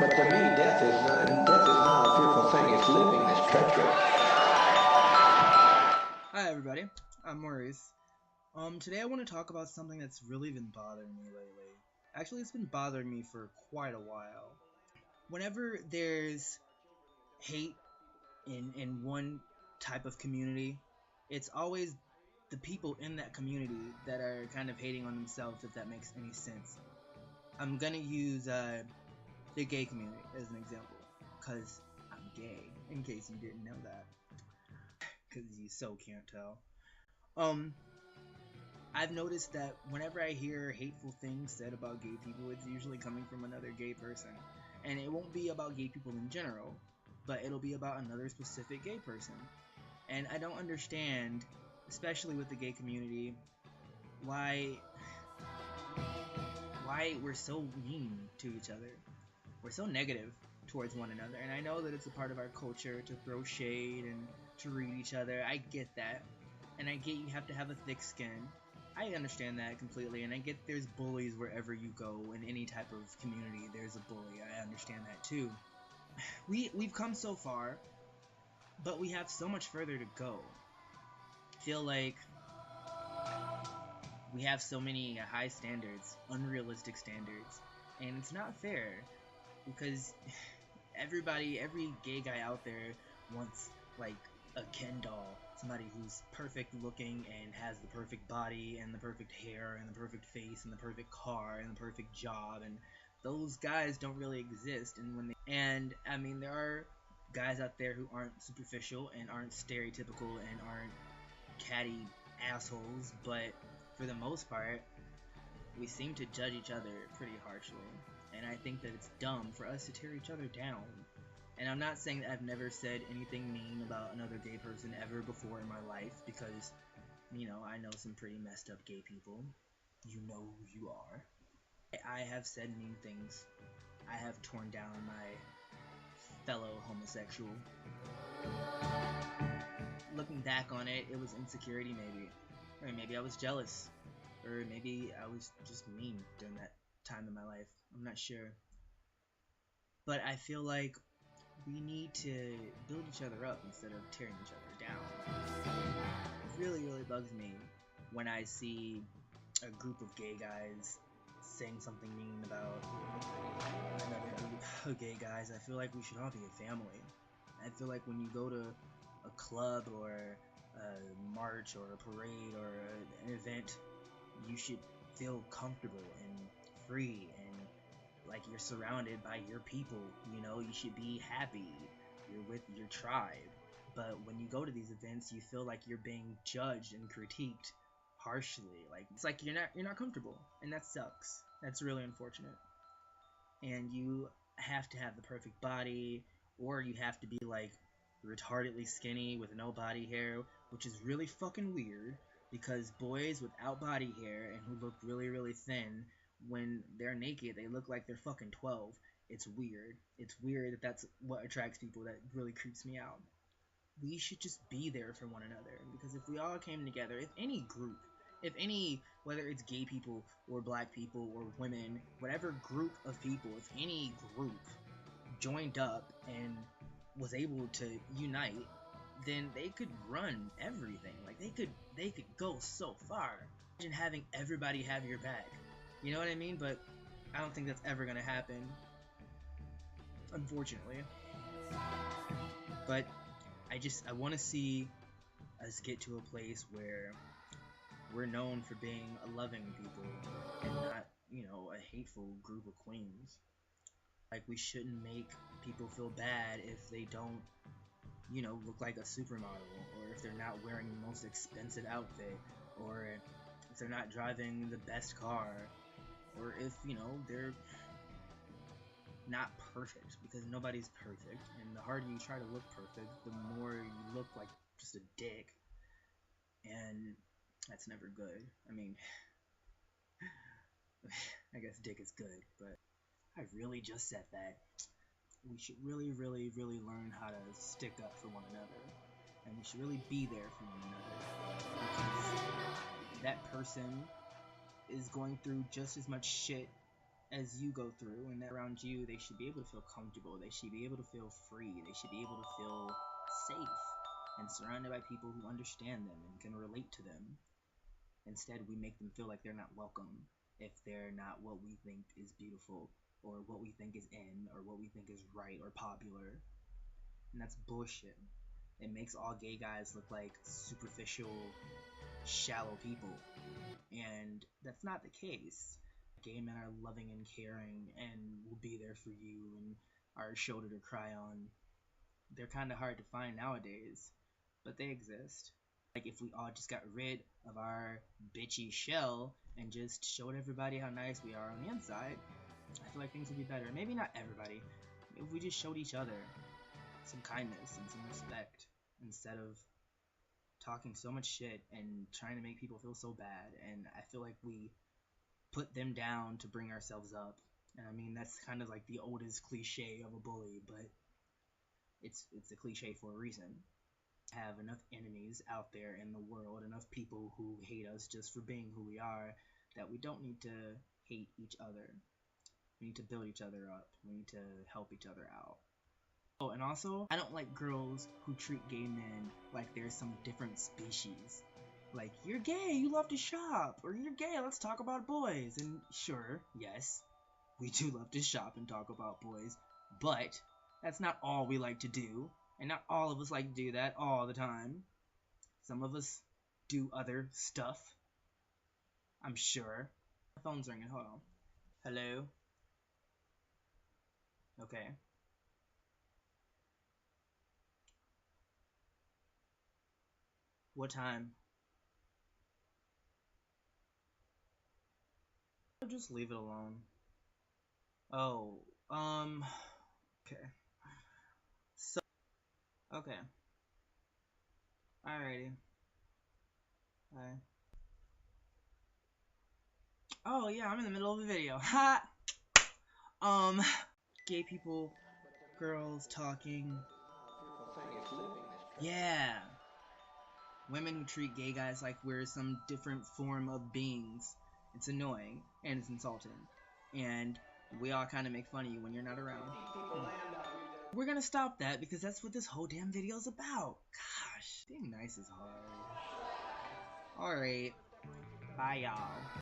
But to me, death is not a fearful thing. It's living that's treacherous. Hi everybody, I'm Maurice. Today I want to talk about something that's really been bothering me lately. Actually, it's been bothering me for quite a while. Whenever there's hate in one type of community, it's always the people in that community that are kind of hating on themselves, if that makes any sense. I'm gonna use the gay community as an example, because I'm gay, in case you didn't know that, because you so can't tell. I've noticed that whenever I hear hateful things said about gay people, it's usually coming from another gay person. And it won't be about gay people in general, but it'll be about another specific gay person. And I don't understand, especially with the gay community, why we're so mean to each other. We're so negative towards one another. And I know that it's a part of our culture to throw shade and to read each other. I get that. And I get you have to have a thick skin. I understand that completely, and I get there's bullies wherever you go. In any type of community, there's a bully. I understand that too. We've come so far, but we have so much further to go. I feel like we have so many high standards, unrealistic standards, and it's not fair because every gay guy out there wants like a Ken doll, somebody who's perfect looking and has the perfect body and the perfect hair and the perfect face and the perfect car and the perfect job, and those guys don't really exist. And I mean, there are guys out there who aren't superficial and aren't stereotypical and aren't catty assholes, but for the most part we seem to judge each other pretty harshly, and I think that it's dumb for us to tear each other down. And I'm not saying that I've never said anything mean about another gay person ever before in my life, because, you know, I know some pretty messed up gay people. You know who you are. I have said mean things. I have torn down my fellow homosexual. Looking back on it, it was insecurity maybe. Or maybe I was jealous. Or maybe I was just mean during that time in my life. I'm not sure. But I feel like we need to build each other up instead of tearing each other down. It really, really bugs me when I see a group of gay guys saying something mean about another group of gay guys. I feel like we should all be a family. I feel like when you go to a club or a march or a parade or an event, you should feel comfortable and free and like you're surrounded by your people. You know, you should be happy. You're with your tribe. But when you go to these events, you feel like you're being judged and critiqued harshly. Like it's like you're not comfortable, and that sucks. That's really unfortunate. And you have to have the perfect body, or you have to be like retardedly skinny with no body hair, which is really fucking weird because boys without body hair and who look really, really thin, when they're naked, they look like they're fucking 12. It's weird. It's weird that that's what attracts people. That really creeps me out. We should just be there for one another, because if we all came together, if any group, whether it's gay people or black people or women, whatever group of people, if any group joined up and was able to unite, then they could run everything. Like they could go so far. Imagine having everybody have your back. You know what I mean? But I don't think that's ever gonna happen, unfortunately. But I want to see us get to a place where we're known for being a loving people and not, you know, a hateful group of queens. Like, we shouldn't make people feel bad if they don't, you know, look like a supermodel, or if they're not wearing the most expensive outfit, or if they're not driving the best car, or if, you know, they're not perfect, because nobody's perfect, and the harder you try to look perfect, the more you look like just a dick, and that's never good. I mean, I guess dick is good, but I really just said that. We should really, really, really learn how to stick up for one another, and we should really be there for one another, because that person is going through just as much shit as you go through, and that around you, they should be able to feel comfortable. They should be able to feel free. They should be able to feel safe and surrounded by people who understand them and can relate to them. Instead, we make them feel like they're not welcome if they're not what we think is beautiful, or what we think is in, or what we think is right or popular. And that's bullshit. It makes all gay guys look like superficial, shallow people. And that's not the case. Gay men are loving and caring and will be there for you and are a shoulder to cry on. They're kind of hard to find nowadays, but they exist. Like, if we all just got rid of our bitchy shell and just showed everybody how nice we are on the inside, I feel like things would be better. Maybe not everybody. If we just showed each other some kindness and some respect instead of talking so much shit and trying to make people feel so bad. And I feel like we put them down to bring ourselves up. And I mean, that's kind of like the oldest cliche of a bully, but it's a cliche for a reason. Have enough enemies out there in the world, enough people who hate us just for being who we are, that we don't need to hate each other. We need to build each other up. We need to help each other out. Oh, and also, I don't like girls who treat gay men like they're some different species. Like, you're gay, you love to shop, or you're gay, let's talk about boys. And sure, yes, we do love to shop and talk about boys, but that's not all we like to do, and not all of us like to do that all the time. Some of us do other stuff, I'm sure. My phone's ringing, hold on. Hello? Okay. What time? I'll just leave it alone. Oh, okay. So, okay. Alrighty. Bye. Oh, yeah, I'm in the middle of a video. Ha! Gay people, girls talking. Yeah. Women who treat gay guys like we're some different form of beings. It's annoying, and it's insulting. And we all kind of make fun of you when you're not around. We're gonna stop that because that's what this whole damn video is about. Gosh, being nice is hard. Alright. Bye, y'all.